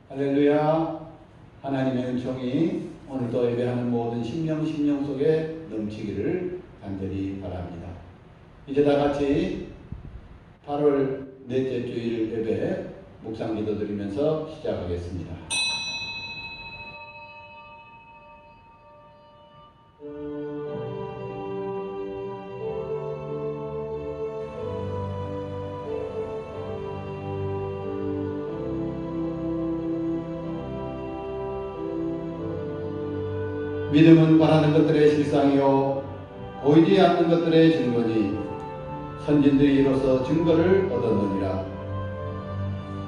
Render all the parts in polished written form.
할렐루야. 하나님의 은총이 오늘도 예배하는 모든 심령 속에 넘치기를 간절히 바랍니다. 이제 다 같이 8월 넷째 주일 예배 묵상 기도 드리면서 시작하겠습니다. 믿음은 바라는 것들의 실상이요 보이지 않는 것들의 증거니 선진들이 이로써 증거를 얻었느니라.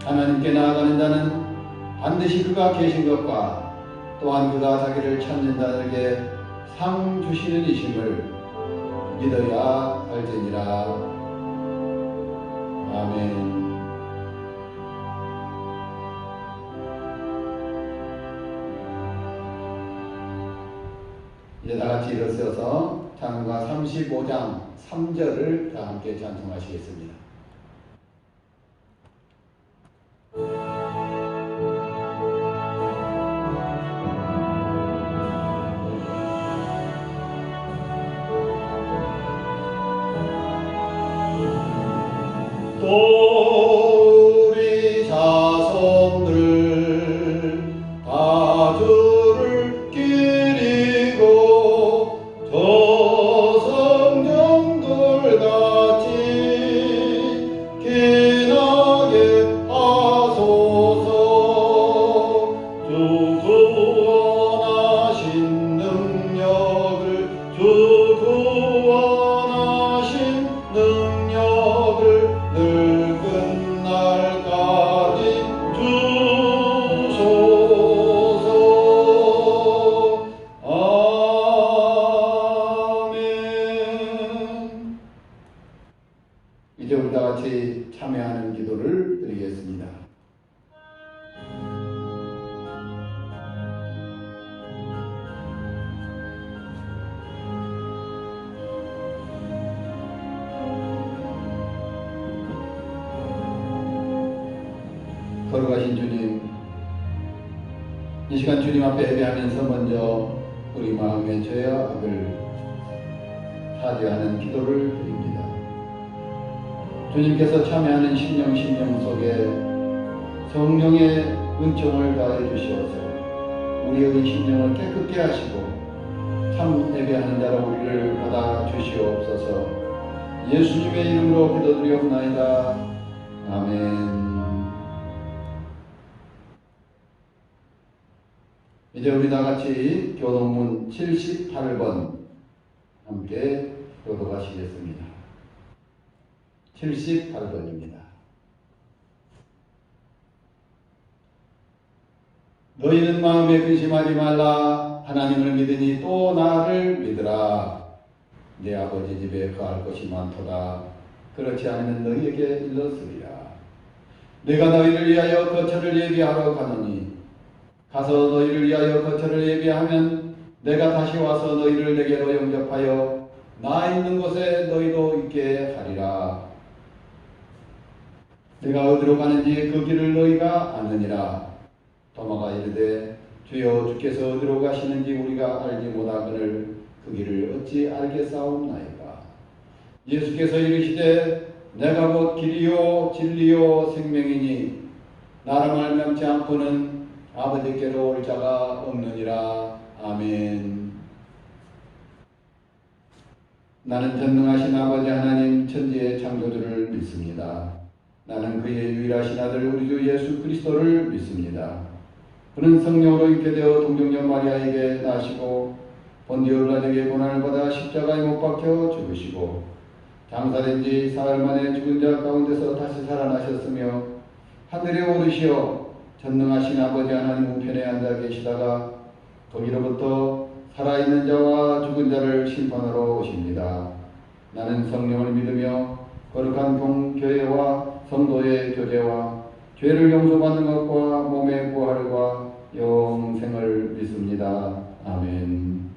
하나님께 나아가는 자는 반드시 그가 계신 것과 또한 그가 자기를 찾는 자들에게 상 주시는 이심을 믿어야 할지니라. 아멘. 이제 다같이 일어서서 찬송가 35장 3절을 다 함께 찬송하시겠습니다. 또 우리 자손들 다 주를 기리고 저 성령들 같이 기나게 하소서. 주 구원하신 능력을 주 구원하신 능력을 늙은 날까지 주소서. 아멘. 이제 우리 다 같이 참여하는 기도를 드리겠습니다. 거룩하신 주님, 이 시간 주님 앞에 예배하면서 먼저 우리 마음의 죄와 악을 사죄하는 기도를 드립니다. 주님께서 참여하는 심령 속에 성령의 은총을 다해 주시어서 우리의 심령을 깨끗게 하시고 참 예배하는 자로 우리를 받아 주시옵소서. 예수님의 이름으로 기도드리옵나이다. 아멘. 이제 우리 다 같이 교독문 78번 함께 교독하시겠습니다. 78번입니다. 너희는 마음에 근심하지 말라. 하나님을 믿으니 또 나를 믿으라. 내 아버지 집에 거할 것이 많도다. 그렇지 않으면 너희에게 일렀으리라. 내가 너희를 위하여 거처를 예비하러 가노니 가서 너희를 위하여 거처를 예비하면 내가 다시 와서 너희를 내게로 영접하여 나 있는 곳에 너희도 있게 하리라. 내가 어디로 가는지 그 길을 너희가 아느니라. 도마가 이르되 주여 주께서 어디로 가시는지 우리가 알지 못하거늘 그 길을 어찌 알겠사옵나이까. 예수께서 이르시되 내가 곧 길이요 진리요 생명이니 나로 말미암지 않고는 아버지께로 올 자가 없느니라. 아멘. 나는 전능하신 아버지 하나님 천지의 창조주를 믿습니다. 나는 그의 유일하신 아들 우리 주 예수 그리스도를 믿습니다. 그는 성령으로 있게 되어 동정녀 마리아에게 나시고 본디오 빌라도에게 고난을 받아 십자가에 못 박혀 죽으시고 장사된 지 사흘 만에 죽은 자 가운데서 다시 살아나셨으며 하늘에 오르시어 전능하신 아버지 하나님 우편에 앉아 계시다가 거기로부터 살아있는 자와 죽은 자를 심판하러 오십니다. 나는 성령을 믿으며 거룩한 교회와 성도의 교제와 죄를 용서받는 것과 몸의 부활과 영생을 믿습니다. 아멘.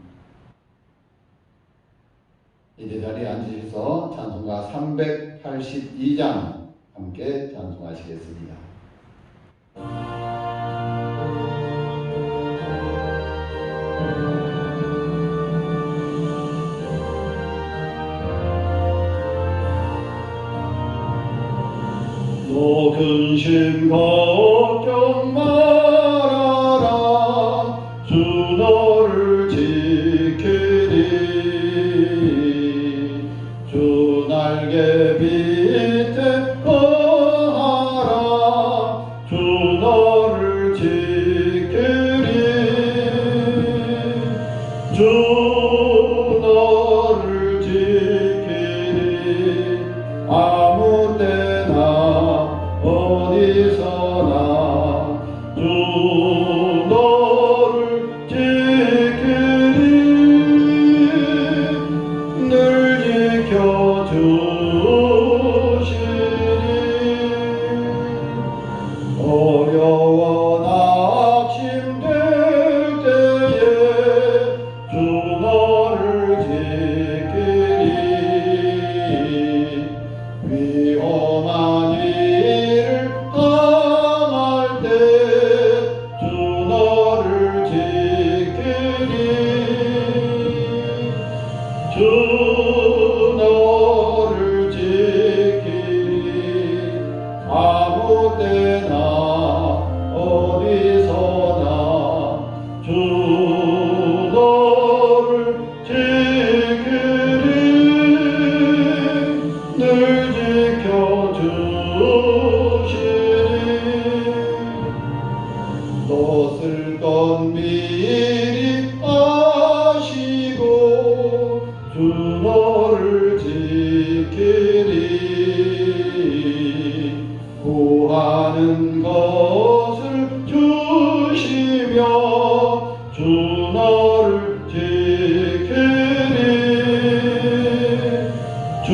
이제 자리에 앉으셔서 찬송가 382장 함께 찬송하시겠습니다. 걱정 말아라. 주 너를 지키리. 주 날개 밑에 거하라. 주 너를 지키리. 주 너를 지키리. 아무 때나 어디서나 주 너를 지키리. 늘 지켜주시리. 어려워 낙심될 때에 주 너를 지키리. 위험한 일을 당할 때 주 너를 지키리. 주 너를 지키리. 아무 때나 어디서나 주 너를 지키리. 늘 지켜주시리. 또 쓸던 미리 아시고 주 너를 지키리. 구하는 것을 주시며 주 너를 지키리. 주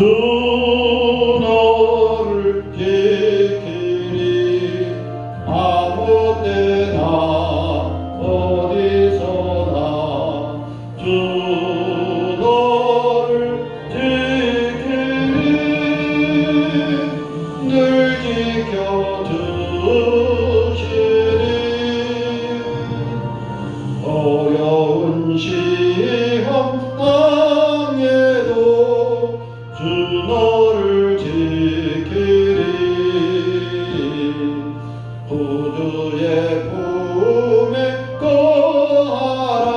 너를 지키리. 아무 때나 어디서나 주 너를 지키리. 늘 지켜주시리. 어려운 시험 땅에도 주 너를 지키리. 구주의 품에 거하라.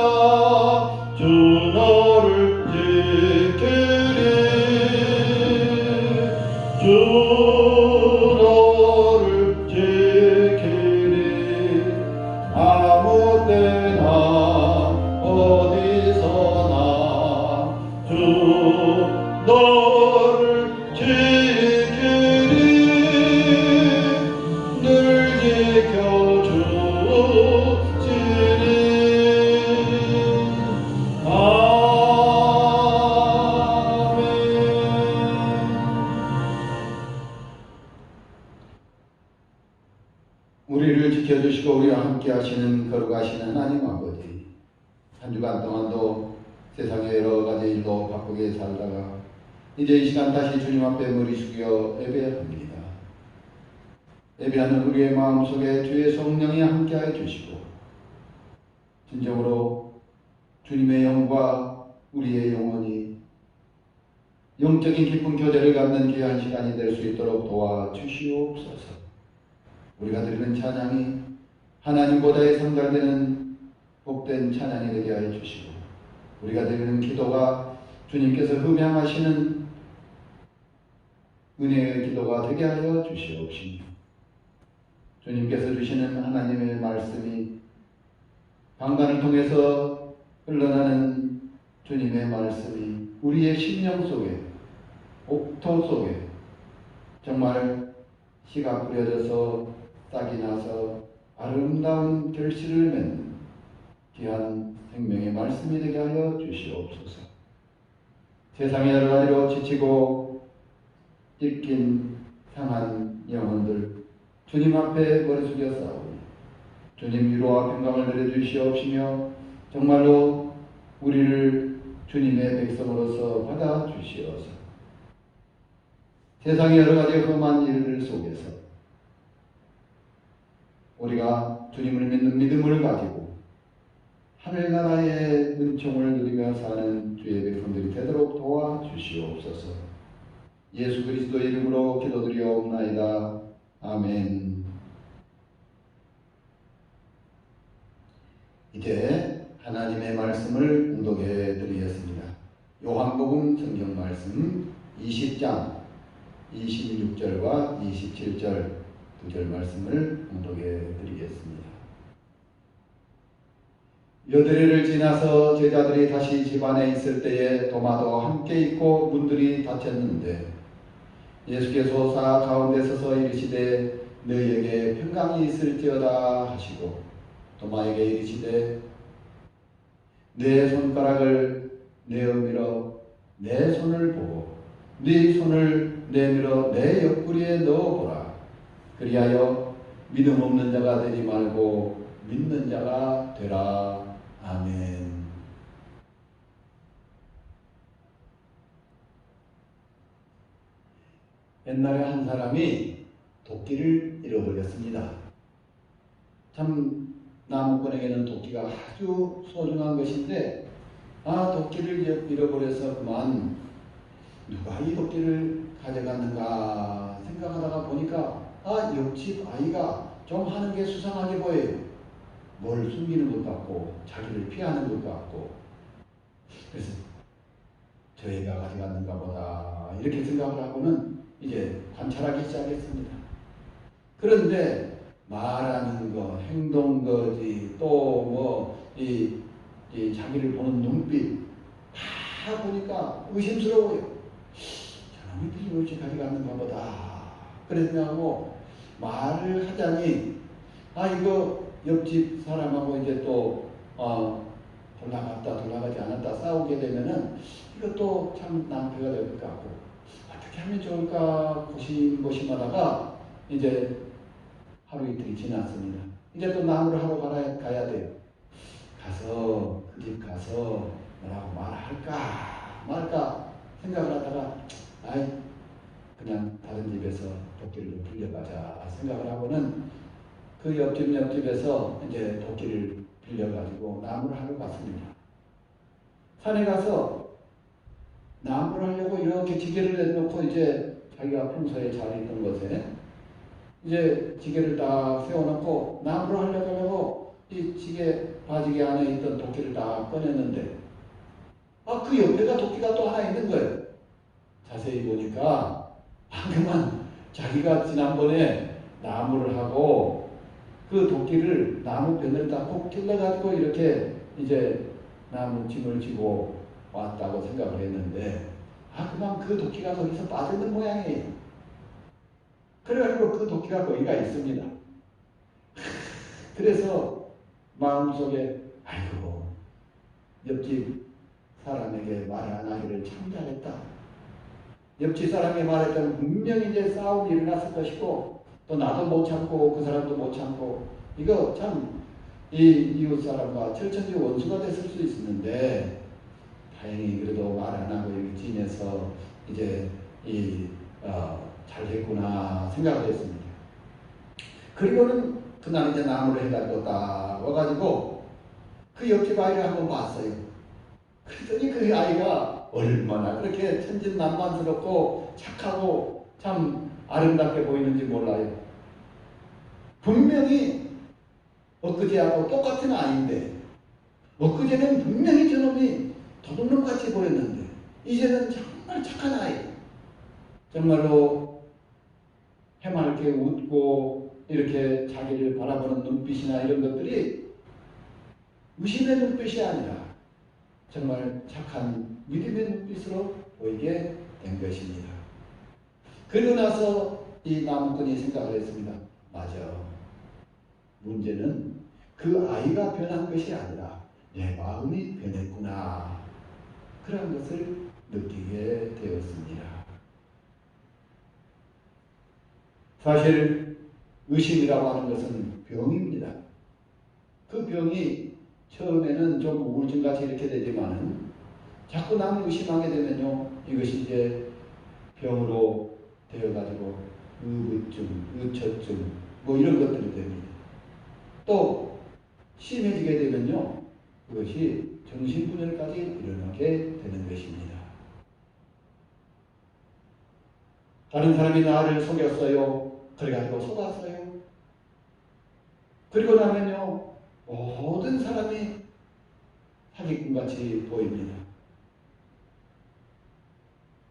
주 너를 지키리. 주 너를 지키리. 아무 때나 어디서나 주 너를 지키리. 늘 지켜주시리. 아멘. 우리를 지켜주시고 우리와 함께 하시는 거룩하시는 하나님 아버지, 한 주간 동안도 세상의 여러 가지 일로 바쁘게 살다가 이제 이 시간 다시 주님 앞에 머리 숙여 예배합니다. 예배하는 우리의 마음속에 주의 성령이 함께하여 주시고 진정으로 주님의 영과 우리의 영혼이 영적인 깊은 교제를 갖는 귀한 시간이 될 수 있도록 도와주시옵소서. 우리가 드리는 찬양이 하나님보다의 상달되는 복된 찬양이 되게 하여 주시고 우리가 드리는 기도가 주님께서 흠양하시는 은혜의 기도가 되게 하여 주시옵시며 주님께서 주시는 하나님의 말씀이 방단을 통해서 흘러나는 주님의 말씀이 우리의 심령 속에 옥토 속에 정말 씨가 뿌려져서 싹이 나서 아름다운 결실을 맺는 귀한 생명의 말씀이 되게 하여 주시옵소서. 세상의 여러 가지로 지치고 찢긴 상한 영혼들 주님 앞에 머리 숙여 싸우니 주님 위로와 평강을 내려주시옵시며 정말로 우리를 주님의 백성으로서 받아주시옵소서. 세상의 여러 가지 험한 일들 속에서 우리가 주님을 믿는 믿음을 가지고 하늘나라의 은총을 누리며 사는 주의 백성들이 되도록 도와주시옵소서. 예수 그리스도의 이름으로 기도드리옵나이다. 아멘. 이제 하나님의 말씀을 공독해 드리겠습니다. 요한복음 성경 말씀 20장 26절과 27절 두 절 말씀을 공독해 드리겠습니다. 여드레를 지나서 제자들이 다시 집안에 있을 때에 도마도 함께 있고 문들이 닫혔는데 예수께서 사 가운데 서서 이르시되 너희에게 평강이 있을지어다 하시고 도마에게 이르시되 내 손가락을 내어밀어 내 손을 보고 네 손을 내밀어 내 옆구리에 넣어보라. 그리하여 믿음 없는 자가 되지 말고 믿는 자가 되라. 아멘. 옛날에 한 사람이 도끼를 잃어버렸습니다. 참 나무꾼에게는 도끼가 아주 소중한 것인데 도끼를 잃어버려서 그만 누가 이 도끼를 가져갔는가 생각하다가 보니까 옆집 아이가 좀 하는 게 수상하게 보여요. 뭘 숨기는 것 같고 자기를 피하는 것 같고 그래서 저 애가 가져갔는가 보다 이렇게 생각을 하고는 이제 관찰하기 시작했습니다. 그런데 말하는 거, 행동 거지, 또 자기를 보는 눈빛 다 보니까 의심스러워요. 저놈이 틀림없이 가져갔는가 보다. 그래 생각하고 말을 하자니 이거 옆집 사람하고 이제 또 돌아갔다 돌아가지 않았다 싸우게 되면은 이것도 참 낭패가 될 것 같고 어떻게 하면 좋을까 고심하다가 이제 하루 이틀이 지났습니다. 이제 또 나무를 하러 가야 돼요. 가서 그 집 가서 뭐라고 말할까 말까 생각을 하다가 그냥 다른 집에서 도끼를 좀 빌려가자 생각을 하고는 그 옆집에서 이제 도끼를 빌려가지고 나무를 하러 갔습니다. 산에 가서 나무를 하려고 이렇게 지게를 내놓고 이제 자기가 평소에 잘 있던 곳에 이제 지게를 딱 세워놓고 나무를 하려고 이 지게 바지게 안에 있던 도끼를 다 꺼냈는데 그 옆에가 도끼가 또 하나 있는 거예요. 자세히 보니까 그만 자기가 지난번에 나무를 하고 그 도끼를 나무 변을 딱 꼭 찔러가지고 이렇게 이제 나무 짐을 지고 왔다고 생각을 했는데 그만 그 도끼가 거기서 빠져있는 모양이에요. 그래가지고 그 도끼가 거기가 있습니다. 그래서 마음속에 옆집 사람에게 말 안 하기를 참 잘했다. 옆집 사람이 말했다면 분명히 이제 싸움이 일어났을 것이고 또 나도 못 참고 그 사람도 못 참고 이거 참 이 이웃 사람과 철천지 원수가 됐을 수 있었는데 다행히 그래도 말 안 하고 이렇게 지내서 이제 잘 됐구나 생각을 했습니다. 그리고는 그날 이제 나무를 해가지고 딱 와가지고 그 옆집 아이를 한번 봤어요. 그랬더니 그 아이가 얼마나 그렇게 천진난만스럽고 착하고 참 아름답게 보이는지 몰라요. 분명히 엊그제하고 똑같은 아이인데 엊그제는 분명히 저놈이 도둑놈같이 보였는데 이제는 정말 착한 아이. 정말로 해맑게 웃고 이렇게 자기를 바라보는 눈빛이나 이런 것들이 의심의 눈빛이 아니라 정말 착한 믿음의 눈빛으로 보이게 된 것입니다. 그러고 나서 이 나무꾼이 생각을 했습니다. 맞아. 문제는 그 아이가 변한 것이 아니라 내 마음이 변했구나. 그런 것을 느끼게 되었습니다. 사실 의심이라고 하는 것은 병입니다. 그 병이 처음에는 좀 우울증같이 이렇게 되지만은 자꾸 남을 의심하게 되면요 이것이 이제 병으로 되어가지고 의부증, 의처증 뭐 이런 것들이 됩니다. 또 심해지게 되면요 그것이 정신분열까지 일어나게 되는 것입니다. 다른 사람이 나를 속였어요. 그래가지고 속았어요. 그리고 나면요 모든 사람이 사기꾼같이 보입니다.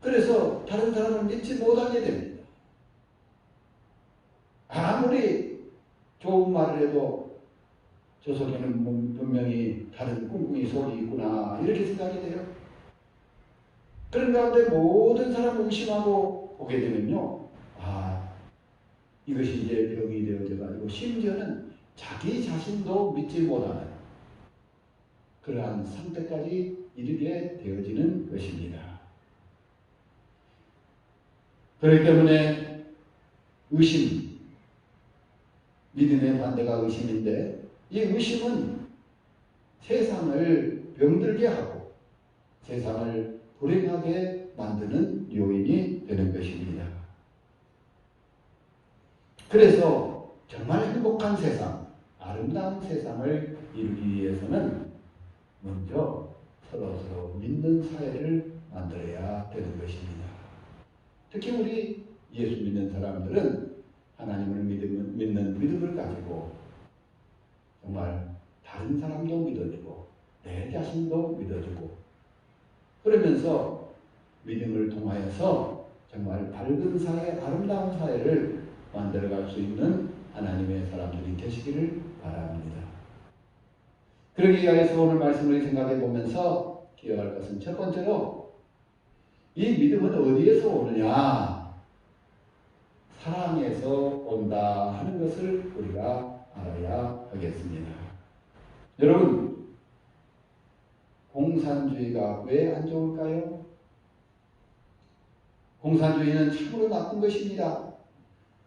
그래서 다른 사람을 믿지 못하게 됩니다. 아무리 좋은 말을 해도 저 속에는 분명히 다른 꿍꿍이 속이 있구나 이렇게 생각이 돼요. 그런 가운데 모든 사람을 의심하고 보게 되면요, 이것이 이제 병이 되어져 가지고 심지어는 자기 자신도 믿지 못하는 그러한 상태까지 이르게 되어지는 것입니다. 그렇기 때문에 의심, 믿음의 반대가 의심인데 이 의심은 세상을 병들게 하고 세상을 불행하게 만드는 요인이 되는 것입니다. 그래서 정말 행복한 세상, 아름다운 세상을 이루기 위해서는 먼저 서로 믿는 사회를 만들어야 되는 것입니다. 특히 우리 예수 믿는 사람들은 하나님을 믿는 믿음을 가지고 정말 다른 사람도 믿어주고 내 자신도 믿어주고 그러면서 믿음을 통하여서 정말 밝은 사회, 아름다운 사회를 만들어갈 수 있는 하나님의 사람들이 되시기를 바랍니다. 그러기 위해서 오늘 말씀을 생각해 보면서 기억할 것은 첫 번째로 이 믿음은 어디에서 오느냐? 사랑에서 온다 하는 것을 우리가 알아야 하겠습니다. 여러분, 공산주의가 왜 안 좋을까요? 공산주의는 참으로 나쁜 것입니다.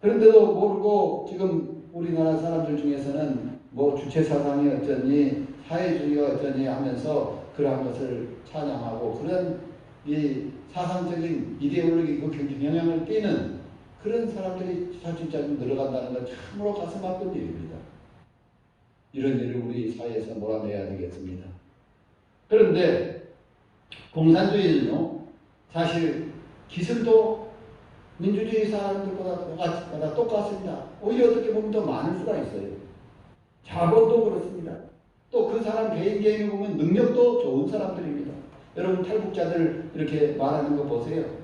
그런데도 모르고 지금 우리나라 사람들 중에서는 뭐 주체사상이 어쩌니 사회주의가 어쩌니 하면서 그러한 것을 찬양하고 그런 이 사상적인 이데올로기 그 경향을 띠는 그런 사람들이 진짜 좀 늘어간다는 건 참으로 가슴 아픈 일입니다. 이런 일을 우리 사회에서 몰아내야 되겠습니다. 그런데 공산주의는요, 사실 기술도 민주주의 사람들보다 똑같습니다. 오히려 어떻게 보면 더 많을 수가 있어요. 자본도 그렇습니다. 또 그 사람 개인을 보면 능력도 좋은 사람들입니다. 여러분 탈북자들 이렇게 말하는 거 보세요.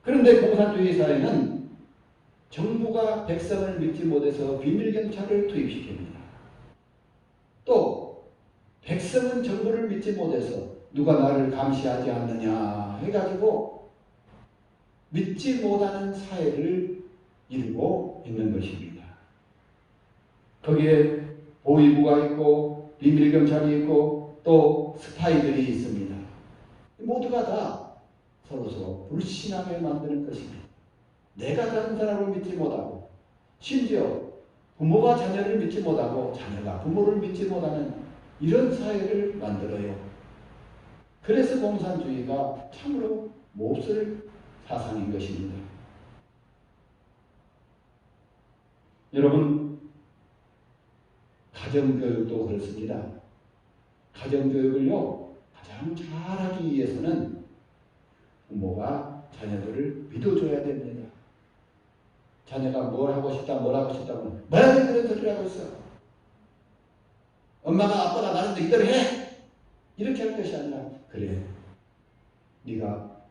그런데 공산주의 사회는 정부가 백성을 믿지 못해서 비밀경찰을 투입시킵니다. 또 백성은 정부를 믿지 못해서 누가 나를 감시하지 않느냐 해가지고 믿지 못하는 사회를 이루고 있는 것입니다. 거기에 보위부가 있고 비밀경찰이 있고 또 스파이들이 있습니다. 모두가 다 서로서로 불신하게 만드는 것입니다. 내가 다른 사람을 믿지 못하고 심지어 부모가 자녀를 믿지 못하고 자녀가 부모를 믿지 못하는 이런 사회를 만들어요. 그래서 공산주의가 참으로 몹쓸 사상인 것입니다. 여러분, 가정교육도 그렇습니다. 가정교육을요, 가장 잘하기 위해서는 부모가 자녀들을 믿어줘야 됩니다. 자녀가 뭘 하고 싶다, 뭘 하고 싶다면 뭐야 그런 소리를 하고 있어. 엄마가 아빠가 나는데 이대로 해! 이렇게 할 것이 아니라 그래, 네가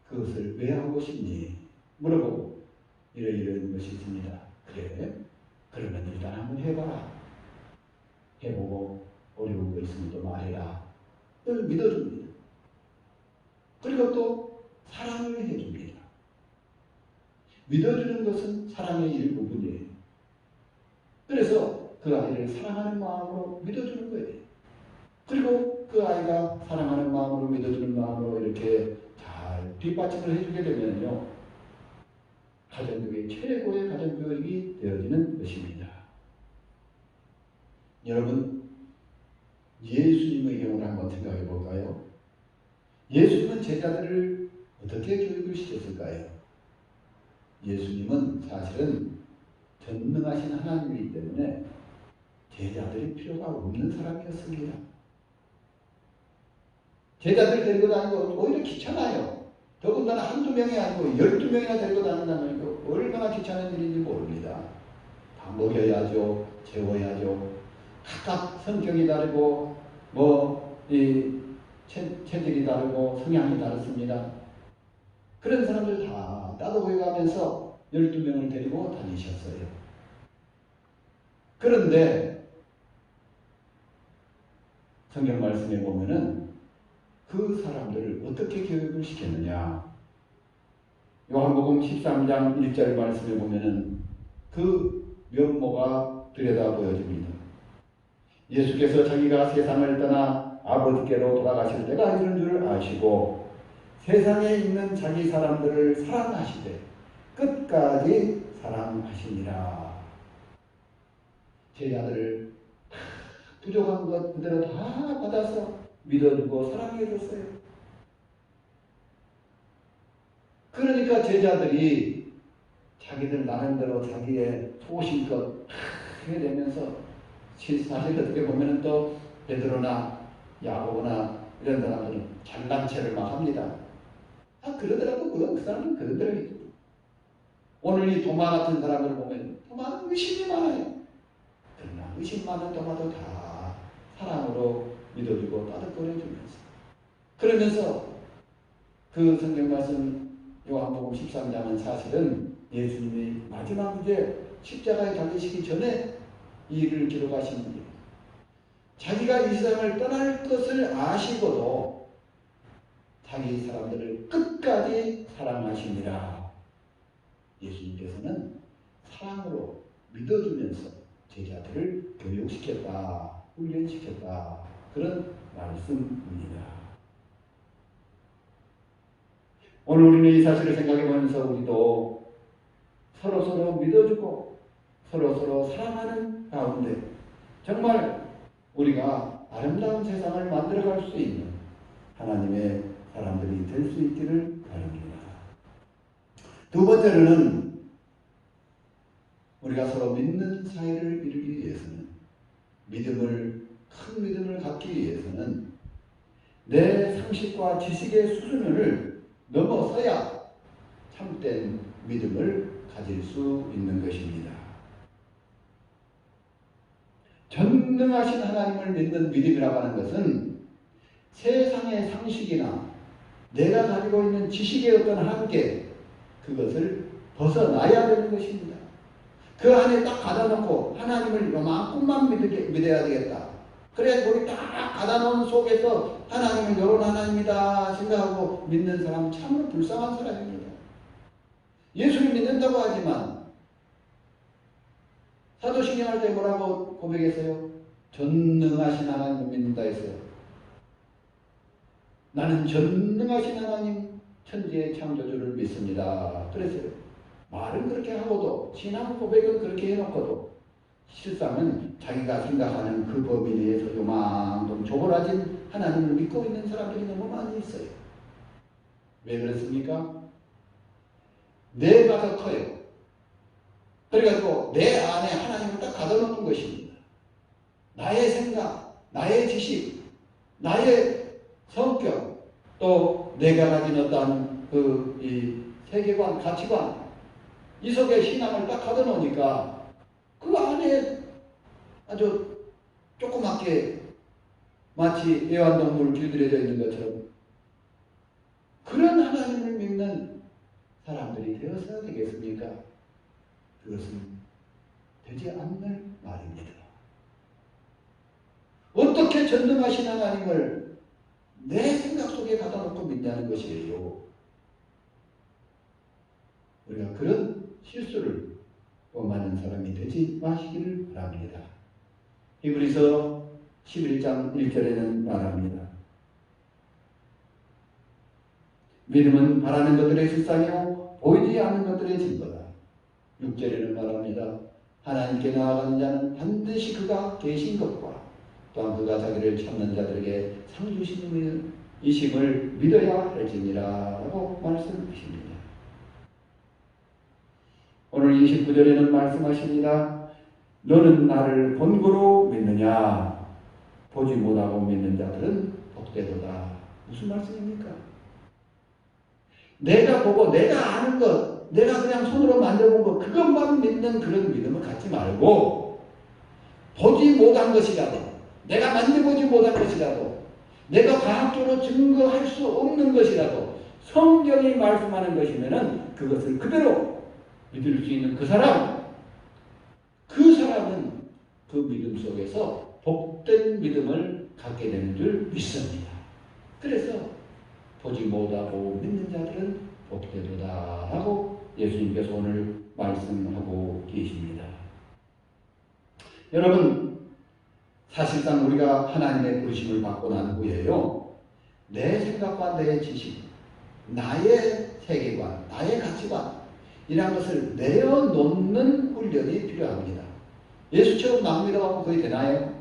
그것을 왜 하고 싶니? 물어보고 이런 것이 있습니다. 그래, 그러면 일단 한번 해봐라. 해보고 어려운 거 있으면 또 말해라. 그걸 믿어줍니다. 그리고 또 사랑을 해줍니다. 믿어주는 것은 사랑의 일부분이에요. 그래서 그 아이를 사랑하는 마음으로 믿어주는 거예요. 그리고 그 아이가 사랑하는 마음으로 믿어주는 마음으로 이렇게 잘 뒷받침을 해주게 되면요, 가정교육이 최고의 가정교육이 되어지는 것입니다. 여러분, 예수님의 경우를 한번 생각해 볼까요? 예수님은 제자들을 어떻게 교육을 시켰을까요? 예수님은 사실은 전능하신 하나님이기 때문에 제자들이 필요가 없는 사람이었습니다. 제자들 데리고 다니고 오히려 귀찮아요. 더군다나 한두 명이 아니고 12명이나 데리고 다닌다는 거 얼마나 귀찮은 일인지 모릅니다. 먹여야죠. 재워야죠. 각각 성격이 다르고 체질이 다르고 성향이 다릅니다. 그런 사람들 다 따돌아가면서 12명을 데리고 다니셨어요. 그런데 성경 말씀에 보면은 그 사람들을 어떻게 교육을 시켰느냐. 요한복음 13장 1절 말씀에 보면은 그 면모가 들여다 보여집니다. 예수께서 자기가 세상을 떠나 아버지께로 돌아가실 때가 이런 줄 아시고 세상에 있는 자기 사람들을 사랑하시되 끝까지 사랑하시니라. 제자들을 부족한 것 그대로 다 받아서 믿어주고 사랑해줬어요. 그러니까 제자들이 자기들 나름대로 자기의 소신껏 하게 되면서 사실 어떻게 보면 또 베드로나 야고보나 이런 사람들은 잘난 체를 막 합니다. 그러더라도 그 사람은 그러더라고요. 오늘 이 도마 같은 사람을 보면 도마는 의심이 많아요. 그러나 의심 많은 도마도 다 사랑으로 믿어주고 따뜻거려주면서 그러면서 그 성경 말씀 요한복음 13장은 사실은 예수님이 마지막 이제 십자가에 달리시기 전에 이 일을 기록하신 분이에요. 자기가 이 세상을 떠날 것을 아시고도 자기 사람들을 끝까지 사랑하시니라. 예수님께서는 사랑으로 믿어주면서 제자들을 교육시켰다, 훈련시켰다. 그런 말씀입니다. 오늘 우리는 이 사실을 생각해보면서 우리도 서로서로 믿어주고 서로서로 사랑하는 가운데 정말 우리가 아름다운 세상을 만들어갈 수 있는 하나님의 사람들이 될 수 있기를 바랍니다. 두 번째로는 우리가 서로 믿는 사이를 이루기 위해서는 큰 믿음을 갖기 위해서는 내 상식과 지식의 수준을 넘어서야 참된 믿음을 가질 수 있는 것입니다. 전능하신 하나님을 믿는 믿음이라고 하는 것은 세상의 상식이나 내가 가지고 있는 지식의 어떤 한계, 그것을 벗어나야 되는 것입니다. 그 안에 딱 가둬놓고 하나님을 요만큼만 믿어야 되겠다. 그래야 거기 딱 가둬놓은 속에서 하나님은 이런 하나님이다 생각하고 믿는 사람은 참으로 불쌍한 사람입니다. 예수를 믿는다고 하지만 사도신경 할 때 뭐라고 고백했어요? 전능하신 하나님을 믿는다 했어요. 나는 전능하신 하나님 천지의 창조주를 믿습니다. 그랬어요. 말은 그렇게 하고도 신앙 고백은 그렇게 해놓고도 실상은 자기가 생각하는 그 범위 내에서 요만큼 조그라진 하나님을 믿고 있는 사람들이 너무 많이 있어요. 왜 그렇습니까? 내가 더 커요. 그래가지고 내 안에 하나님을 딱 가둬놓는 것입니다. 나의 생각, 나의 지식, 나의 성격, 또 내가 가진 어떤 이 세계관, 가치관, 이 속에 신앙을 딱 가둬놓으니까 그 안에 아주 조그맣게 마치 애완동물 길들여져 있는 것처럼 그런 하나님을 믿는 사람들이 되어서야 되겠습니까? 그것은 되지 않는 말입니다. 어떻게 전능하신 하나님을 내 생각 속에 가다 놓고 믿냐는 것이에요. 우리가 그런 실수를 범하는 사람이 되지 마시기를 바랍니다. 히브리서 11장 1절에는 말합니다. 믿음은 바라는 것들의 실상이요 보이지 않는 것들의 증거다. 6절에는 말합니다. 하나님께 나아가는 자는 반드시 그가 계신 것과 또한 그가 자기를 찾는 자들에게 상 주시는 이심을 믿어야 할지니라 라고 말씀하십니다. 오늘 29절에는 말씀하십니다. 너는 나를 본고로 믿느냐? 보지 못하고 믿는 자들은 복되도다. 무슨 말씀입니까? 내가 보고 내가 아는 것, 내가 그냥 손으로 만져본 거 그것만 믿는 그런 믿음을 갖지 말고 보지 못한 것이라도 내가 만져보지 못한 것이라도 내가 과학적으로 증거할 수 없는 것이라도 성경이 말씀하는 것이면은 그것을 그대로 믿을 수 있는 그 사람은 그 믿음 속에서 복된 믿음을 갖게 되는 줄 믿습니다. 그래서 보지 못하고 믿는 자들은 복되도다 하고 예수님께서 오늘 말씀하고 계십니다. 여러분, 사실상 우리가 하나님의 부르심을 받고 난 후에요, 내 생각과 내 지식, 나의 세계관, 나의 가치관 이런 것을 내어놓는 훈련이 필요합니다. 예수 처음 막 믿어갖고 거의 되나요?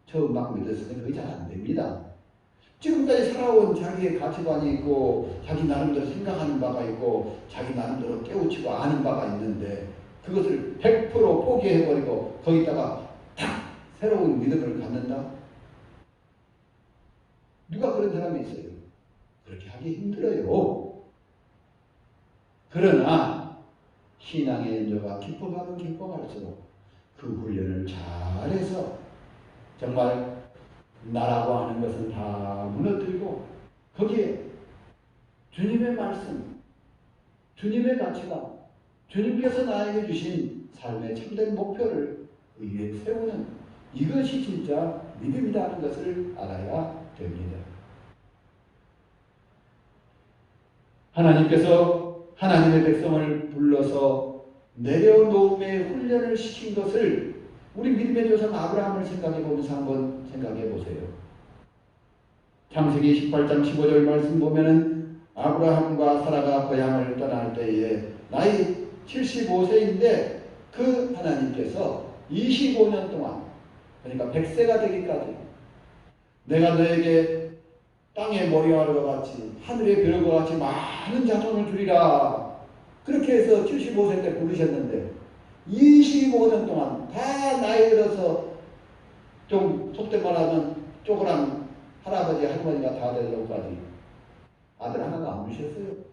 처음 막 믿었을 때 거의 잘 안 됩니다. 지금까지 살아온 자기의 가치관이 있고 자기 나름대로 생각하는 바가 있고 자기 나름대로 깨우치고 아는 바가 있는데 그것을 100% 포기해버리고 거기다가 딱 새로운 믿음을 갖는다? 누가 그런 사람이 있어요? 그렇게 하기 힘들어요. 그러나 신앙의 연조가 깊어가면 깊어갈수록 그 훈련을 잘해서 정말 나라고 하는 것은 다 무너뜨리고 거기에 주님의 말씀, 주님의 가치관, 주님께서 나에게 주신 삶의 참된 목표를 위해 세우는 이것이 진짜 믿음이라는 것을 알아야 됩니다. 하나님께서 하나님의 백성을 불러서 내려놓음의 훈련을 시킨 것을 우리 믿음의 조상 아브라함을 생각해 보면서 한번 생각해 보세요. 창세기 18장 15절 말씀 보면은 아브라함과 사라가 고향을 떠날 때에 나이 75세인데 그 하나님께서 25년 동안 그러니까 100세가 되기까지 내가 너에게 땅의 모래와 같이 하늘의 별과 같이 많은 자손을 주리라. 그렇게 해서 75세 때 부르셨는데 25년 동안 다 나이 들어서 좀 속된 말하면 쪼그란 할아버지 할머니가 다 되도록까지 아들 하나도 안 부르셨어요.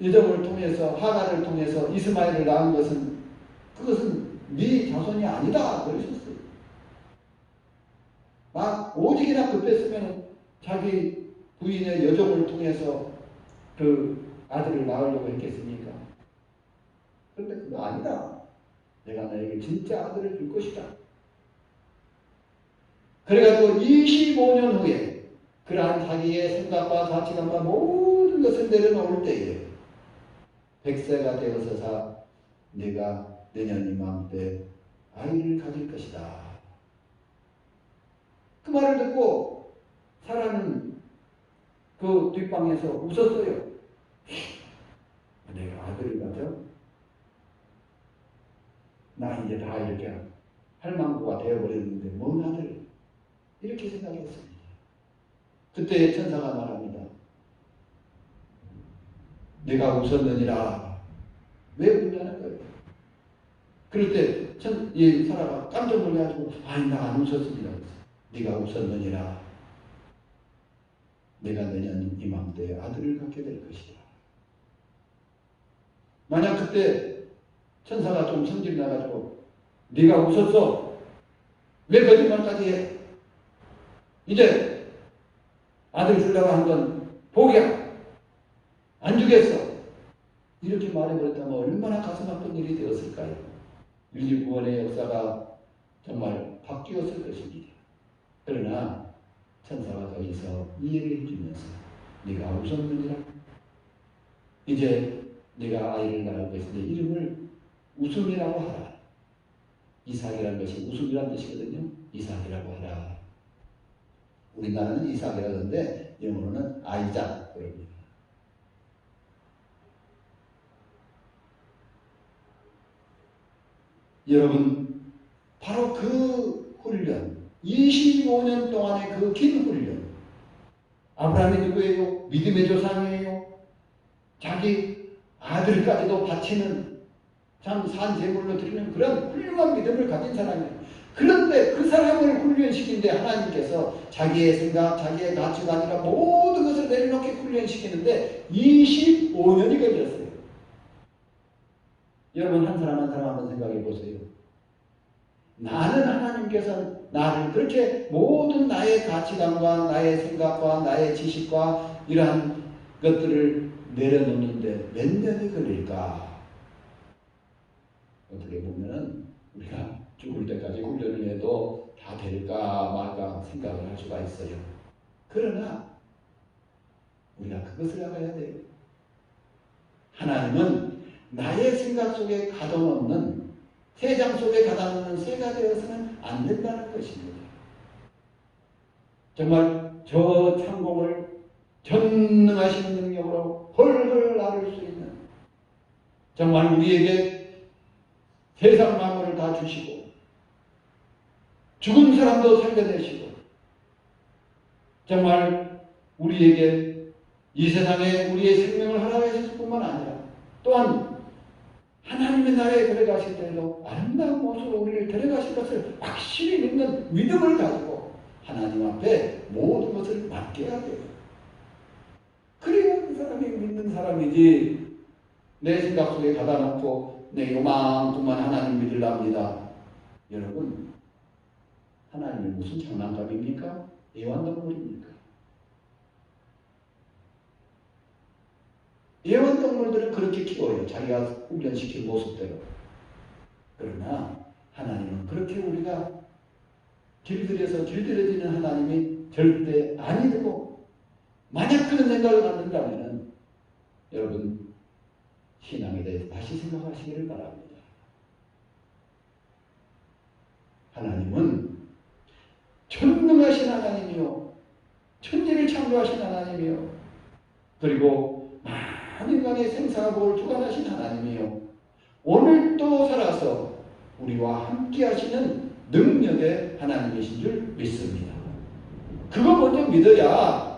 여정을 통해서 하가를 통해서 이스마엘을 낳은 것은 그것은 네 자손이 아니다 그러셨어요. 막 오직이나 급했으면 자기 부인의 여정을 통해서 그 아들을 낳으려고 했겠습니까? 그런데 그거 아니다. 내가 너에게 진짜 아들을 줄 것이다. 그래가지고 25년 후에 그러한 자기의 생각과 가치관과 모든 것을 내려놓을 때에 100세가 되어서사 네가 내년 이맘때 아이를 가질 것이다. 그 말을 듣고 사라는 그 뒷방에서 웃었어요. 내가 아들을 가져? 나 이제 다 이렇게 할망구가 되어버렸는데 뭔 아들? 이렇게 생각했습니다. 그때 천사가 말합니다. 내가 웃었느니라. 왜 웃냐는 거예요. 그럴 때 사라가 깜짝 놀라가지고 아니 나 안 웃었습니다. 네가 웃었느니라. 내가 내년 이맘때 아들을 갖게 될 것이다. 만약 그때 천사가 좀 성질 나가지고 네가 웃었어. 왜 거짓말까지 해? 이제 아들 주려고 한 건 포기야. 안 주겠어. 이렇게 말해버렸다면 얼마나 가슴 아픈 일이 되었을까요? 인류 구원의 역사가 정말 바뀌었을 것입니다. 그러나 천사가 거기서 이 얘기를 해주면서 네가 웃었느니라. 이제 네가 아이를 낳을 것인데 이름을 웃음이라고 하라. 이삭이라는 것이 웃음이라는 뜻이거든요. 이삭이라고 하라. 우리나라는 이삭이라고 하는데 영어로는 아이작 그럽니다. 여러분, 바로 그 훈련, 25년 동안의 그 긴 훈련, 아브라함이 누구예요? 믿음의 조상이에요. 자기 아들까지도 바치는 참 산제물로 드리는 그런 훌륭한 믿음을 가진 사람이에요. 그런데 그 사람을 훈련시키는데 하나님께서 자기의 생각, 자기의 가치관이나 모든 것을 내려놓게 훈련시키는데 25년이 걸렸어요. 여러분 한 사람 한 사람 한번 생각해 보세요. 나는 하나님께서 나를 그렇게 모든 나의 가치관과 나의 생각과 나의 지식과 이러한 것들을 내려놓는데 몇 년이 걸릴까? 어떻게 보면 우리가 죽을 때까지 훈련을 해도 다 될까 말까 생각을 할 수가 있어요. 그러나 우리가 그것을 알아야 돼요. 하나님은 나의 생각 속에 가둬놓는, 새장 속에 가둬놓는 새가 되어서는 안 된다는 것입니다. 정말 저 창공을 전능하신 능력으로 헐헐 나를 수 있는, 정말 우리에게 세상 만물을 다 주시고 죽은 사람도 살려내시고 정말 우리에게 이 세상에 우리의 생명을 허락하실 뿐만 아니라 또한 하나님의 나라에 데려가실 때도 아름다운 모습으로 우리를 데려가실 것을 확실히 믿는 믿음을 가지고 하나님 앞에 모든 것을 맡겨야 돼요. 그래야 그 사람이 믿는 사람이지, 내 생각 속에 가다 놓고 내 요만큼만 하나님 믿으랍니다. 여러분, 하나님이 무슨 장난감입니까? 애완동물입니까? 애완동물들은 그렇게 키워요. 자기가 훈련시킨 모습대로. 그러나 하나님은 그렇게 우리가 길들여지는 하나님이 절대 아니고, 만약 그런 생각을 갖는다면 여러분 신앙에 대해서 다시 생각하시기를 바랍니다. 하나님은 전능하신 하나님이요, 천지를 창조하신 하나님이요, 그리고 많은 인간의 생사복을 주관하신 하나님이요, 오늘도 살아서 우리와 함께 하시는 능력의 하나님이신 줄 믿습니다. 그거 먼저 믿어야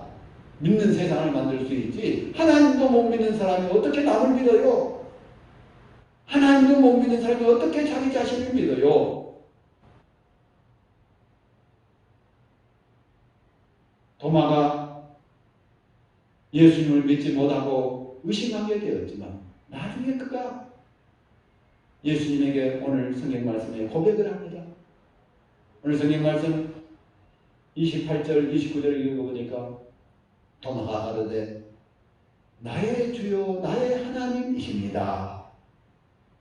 믿는 세상을 만들 수 있지, 하나님도 못 믿는 사람이 어떻게 남을 믿어요? 하나님도 못 믿는 사람이 어떻게 자기 자신을 믿어요? 도마가 예수님을 믿지 못하고 의심하게 되었지만 나중에 그가 예수님에게 오늘 성경 말씀에 고백을 합니다. 오늘 성경 말씀 28절 29절을 읽어보니까 도마가 가로되 나의 주요 나의 하나님이십니다.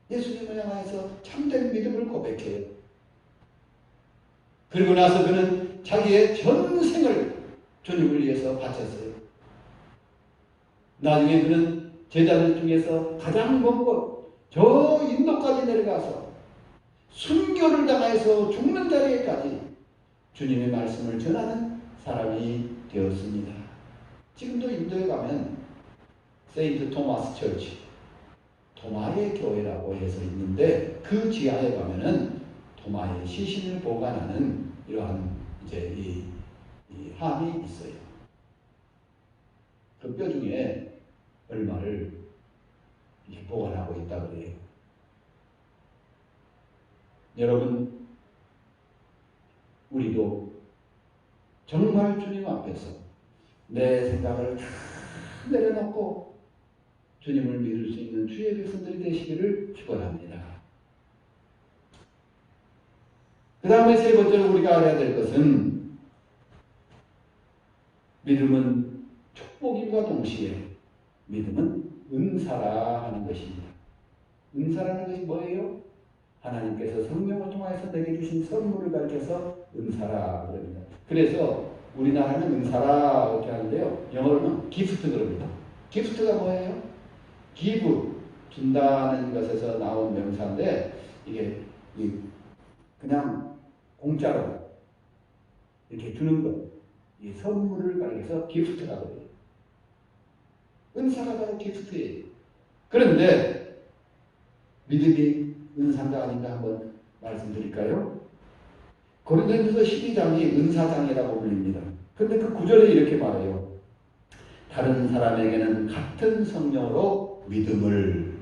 예수님을 향해서 참된 믿음을 고백해요. 그리고 나서 그는 자기의 전생을 주님을 위해서 바쳤어요. 나중에 그는 제자들 중에서 가장 먼 곳, 저 인도까지 내려가서 순교를 당해서 죽는 자리에까지 주님의 말씀을 전하는 사람이 되었습니다. 지금도 인도에 가면 세인트 토마스 처치, 토마의 교회라고 해서 있는데 그 지하에 가면은 토마의 시신을 보관하는 이러한 이제 이 함이 있어요. 그 뼈 중에 얼마를 이렇게 보관하고 있다 그래요. 여러분, 우리도 정말 주님 앞에서 내 생각을 다 내려놓고 주님을 믿을 수 있는 주의 백성들이 되시기를 축원합니다. 그 다음에 세 번째로 우리가 알아야 될 것은 믿음은 축복임과 동시에 믿음은 은사라 하는 것입니다. 은사라는 것이 뭐예요? 하나님께서 성령을 통해서 내게 주신 선물을 가르쳐서 은사라 그럽니다. 그래서 우리나라는 은사라 이렇게 하는데요, 영어로는 기프트 그럽니다. 기프트가 뭐예요? 기브, 준다는 것에서 나온 명사인데 이게 그냥 공짜로 이렇게 주는 것, 이 선물을 가리켜서 기프트라고 해요. 은사가 바로 기프트예요. 그런데 믿음이 은사인가 아닌가 한번 말씀드릴까요? 고린도전서 12장이 은사장이라고 불립니다. 그런데 그 구절에 이렇게 말해요. 다른 사람에게는 같은 성령으로 믿음을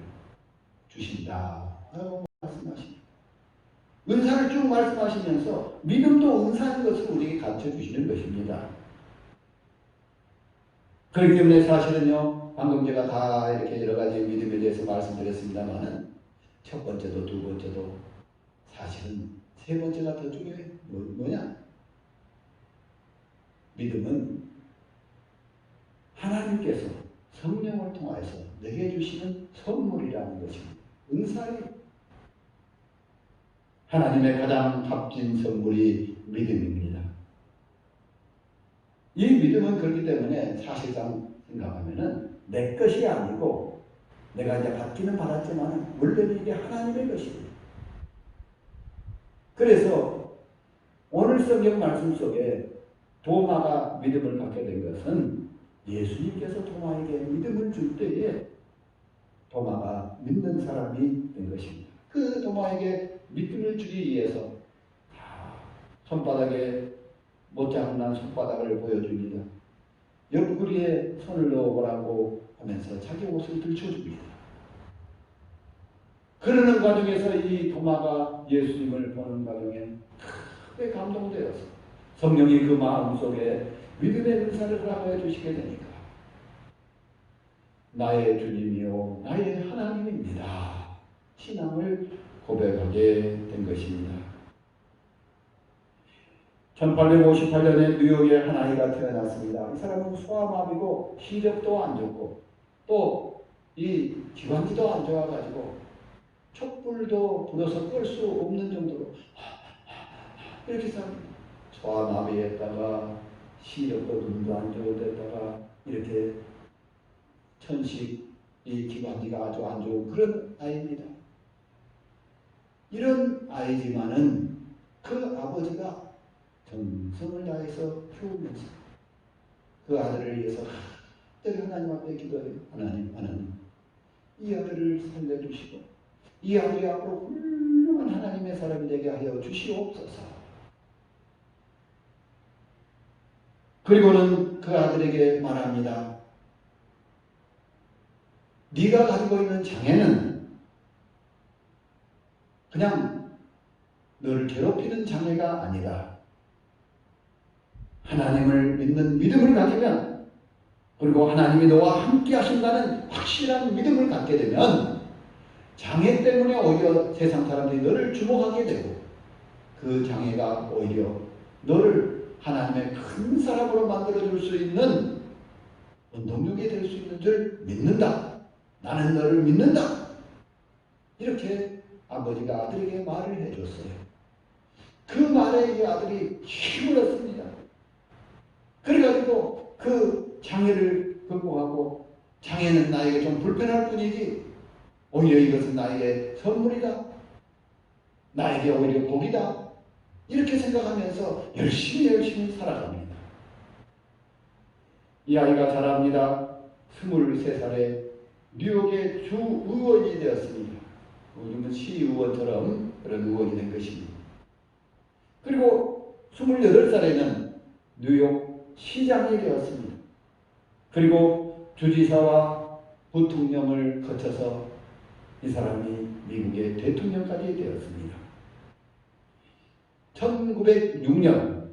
주신다 라고 말씀하십니다. 은사를 쭉 말씀하시면서 믿음도 은사인 것을 우리에게 가르쳐 주시는 것입니다. 그렇기 때문에 사실은요, 방금 제가 다 이렇게 여러 가지 믿음에 대해서 말씀드렸습니다만은 첫 번째도 두 번째도 사실은 세 번째가 더 중요해. 뭐냐? 믿음은 하나님께서 성령을 통해서 내게 주시는 선물이라는 것입니다. 은사예요. 하나님의 가장 값진 선물이 믿음입니다. 이 믿음은 그렇기 때문에 사실상 생각하면은 내 것이 아니고 내가 이제 받기는 받았지만 원래는 이게 하나님의 것입니다. 그래서 오늘 성경 말씀 속에 도마가 믿음을 갖게 된 것은 예수님께서 도마에게 믿음을 줄 때에 도마가 믿는 사람이 된 것입니다. 그 도마에게 믿음을 주기 위해서 손바닥에 못자국난 손바닥을 보여줍니다. 옆구리에 손을 넣어보라고 하면서 자기 옷을 들춰줍니다. 그러는 과정에서 이 도마가 예수님을 보는 과정에 크게 감동되어서 성령이 그 마음속에 믿음의 은사를 허락해 주시게 되니까 나의 주님이요 나의 하나님입니다. 신앙을 고백하게 된 것입니다. 1858년에 뉴욕에 한 아이가 태어났습니다. 이 사람은 소아마비고 시력도 안 좋고 또 이 기관지도 안 좋아가지고 촛불도 불어서 끌 수 없는 정도로 이렇게 삽니다. 소아마비에다가 시력도 눈도 안 좋고 데다가 이렇게 천식 이 기관지가 아주 안 좋은 그런 아이입니다. 이런 아이지만은 그 아버지가 정성을 다해서 키우면서 그 아들을 위해서 하나님 앞에 기도해요. 하나님 이 아들을 살려주시고 이 아들이 앞으로 훌륭한 하나님의 사람이 되게 하여 주시옵소서. 그리고는 그 아들에게 말합니다. 네가 가지고 있는 장애는 그냥 너를 괴롭히는 장애가 아니라 하나님을 믿는 믿음을 가지면 그리고 하나님이 너와 함께 하신다는 확실한 믿음을 갖게 되면 장애 때문에 오히려 세상 사람들이 너를 주목하게 되고 그 장애가 오히려 너를 하나님의 큰 사람으로 만들어줄 수 있는 원동력이 될 수 있는 줄 믿는다. 나는 너를 믿는다. 이렇게 아버지가 아들에게 말을 해줬어요. 그 말에 이 아들이 힘을 얻습니다. 그래가지고 그 장애를 극복하고 장애는 나에게 좀 불편할 뿐이지 오히려 이것은 나에게 선물이다. 나에게 오히려 복이다. 이렇게 생각하면서 열심히 살아갑니다. 이 아이가 자랍니다. 23살에 뉴욕의 주 의원이 되었습니다. 요즘은 시의원처럼 그런 의원이 된 것입니다. 그리고 28살에는 뉴욕 시장이 되었습니다. 그리고 주지사와 부통령을 거쳐서 이 사람이 미국의 대통령까지 되었습니다. 1906년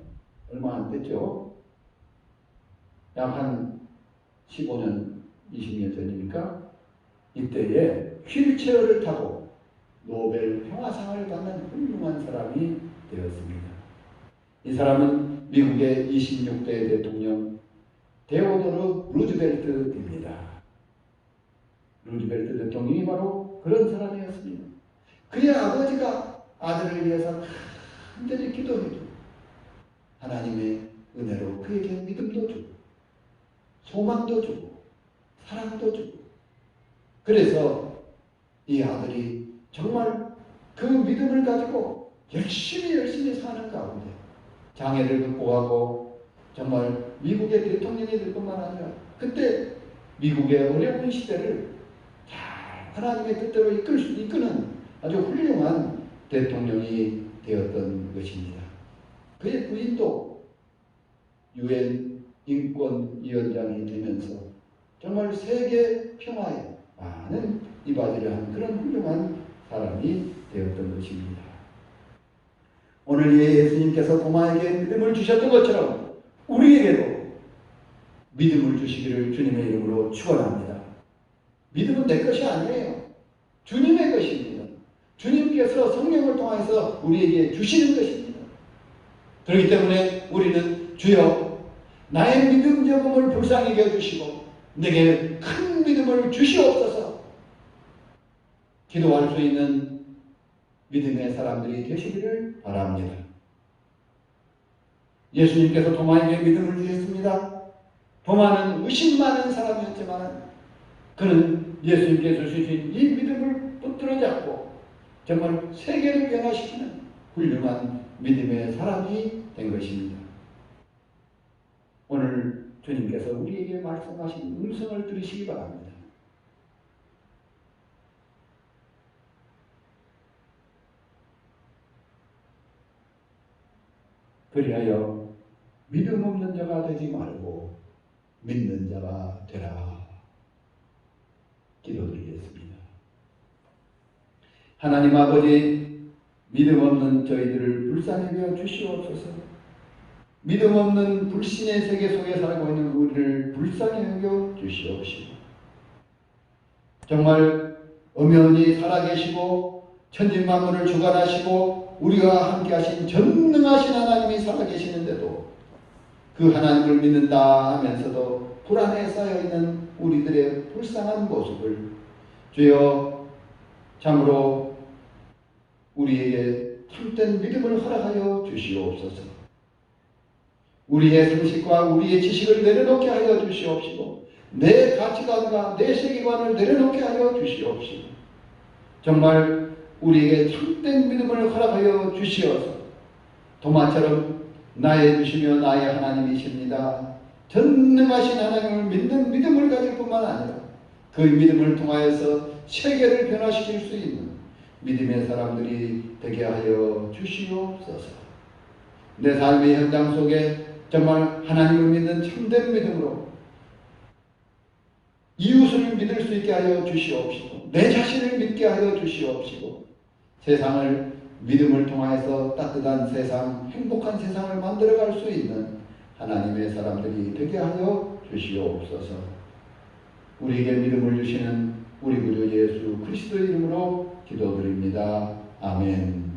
얼마 안 됐죠. 약 한 15년, 20년 전이니까 이때에 휠체어를 타고 노벨 평화상을 받는 훌륭한 사람이 되었습니다. 이 사람은 미국의 26대 대통령 데오도르 루즈벨트입니다. 루즈벨트 대통령이 바로 그런 사람이었습니다. 그의 아버지가 아들을 위해서 간절히 기도해주고 하나님의 은혜로 그에게 믿음도 주고 소망도 주고 사랑도 주고 그래서 이 아들이 정말 그 믿음을 가지고 열심히 사는 가운데 장애를 극복하고 정말 미국의 대통령이 될 것만 아니라 그때 미국의 어려운 시대를 잘 하나님의 뜻대로 이끄는 아주 훌륭한 대통령이 되었던 것입니다. 그의 부인도 유엔 인권위원장이 되면서 정말 세계 평화에 많은 이바지를 한 그런 훌륭한 사람이 되었던 것입니다. 오늘 예수님께서 도마에게 믿음을 주셨던 것처럼 우리에게도 믿음을 주시기를 주님의 이름으로 축원합니다. 믿음은 내 것이 아니에요. 주님의 것입니다. 주님께서 성령을 통해서 우리에게 주시는 것입니다. 그렇기 때문에 우리는 주여 나의 믿음 적음을 불쌍히 여기시고 내게 큰 믿음을 주시옵소서 기도할 수 있는 믿음의 사람들이 되시기를 바랍니다. 예수님께서 도마에게 믿음을 주셨습니다. 도마는 의심 많은 사람이었지만 그는 예수님께서 주신 이 믿음을 붙들어 잡고 정말 세계를 변화시키는 훌륭한 믿음의 사람이 된 것입니다. 오늘 주님께서 우리에게 말씀하신 음성을 들으시기 바랍니다. 그리하여 믿음 없는 자가 되지 말고 믿는 자가 되라. 기도드리겠습니다. 하나님 아버지, 믿음 없는 저희들을 불쌍히 여겨 주시옵소서. 믿음 없는 불신의 세계 속에 살고 있는 우리를 불쌍히 여겨 주시옵시고 정말 엄연히 살아계시고 천지만물을 주관하시고 우리와 함께 하신 전능하신 하나님이 살아계시는데도 그 하나님을 믿는다 하면서도 불안에 쌓여있는 우리들의 불쌍한 모습을 주여 참으로 우리에게 참된 믿음을 허락하여 주시옵소서. 우리의 상식과 우리의 지식을 내려놓게 하여 주시옵시고 내 가치관과 내 세계관을 내려놓게 하여 주시옵시고 정말 우리에게 참된 믿음을 허락하여 주시어서 도마처럼 나의 주시며 나의 하나님이십니다. 전능하신 하나님을 믿는 믿음을 가질 뿐만 아니라 그 믿음을 통하여서 세계를 변화시킬 수 있는 믿음의 사람들이 되게 하여 주시옵소서. 내 삶의 현장 속에 정말 하나님을 믿는 참된 믿음으로 이웃을 믿을 수 있게 하여 주시옵시고 내 자신을 믿게 하여 주시옵시고 세상을 믿음을 통하여서 따뜻한 세상, 행복한 세상을 만들어갈 수 있는 하나님의 사람들이 되게 하여 주시옵소서. 우리에게 믿음을 주시는 우리 구주 예수 그리스도의 이름으로 기도드립니다. 아멘.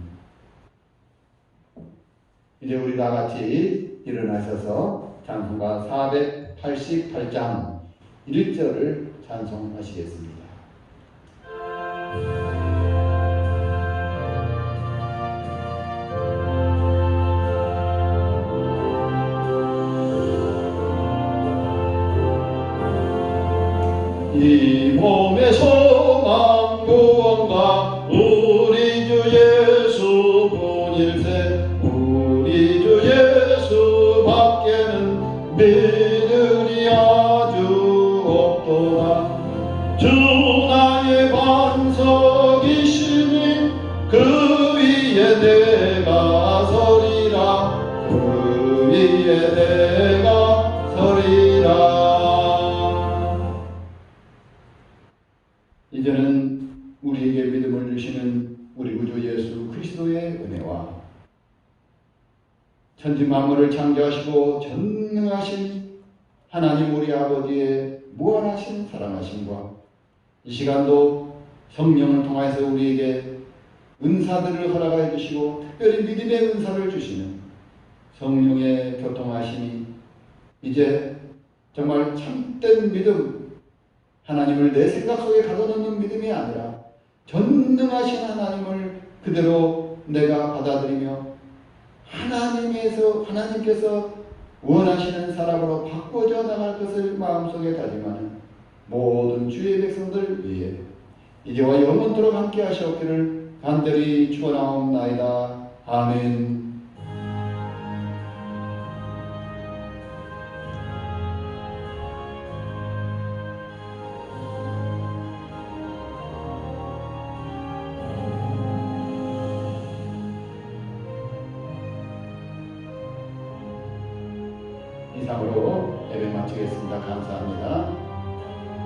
이제 우리 다 같이 일어나셔서 찬송가 488장 1절을 찬송하시겠습니다. 이 몸의 소망 구원과 우리 주 예수 뿐일세 우리 주 예수 밖에는 믿으리 아주 없도다. 주 나의 반석이시니 그 위에 내가 서리라 그 위에 내가 서리라. 이제는 우리에게 믿음을 주시는 우리 구주 예수 그리스도의 은혜와 천지 만물을 창조하시고 전능하신 하나님 우리 아버지의 무한하신 사랑하심과 이 시간도 성령을 통해서 우리에게 은사들을 허락하여 주시고 특별히 믿음의 은사를 주시는 성령의 교통하심이 이제 정말 참된 믿음, 하나님을 내 생각 속에 가둬놓는 믿음이 아니라 전능하신 하나님을 그대로 내가 받아들이며 하나님께서 원하시는 사람으로 바꿔져 나갈 것을 마음속에 다짐하는 모든 주의 백성들 위해 이제와 영원토록 함께 하시옵기를 간절히 축원하옵나이다. 아멘. 이상으로 예배 마치겠습니다. 감사합니다.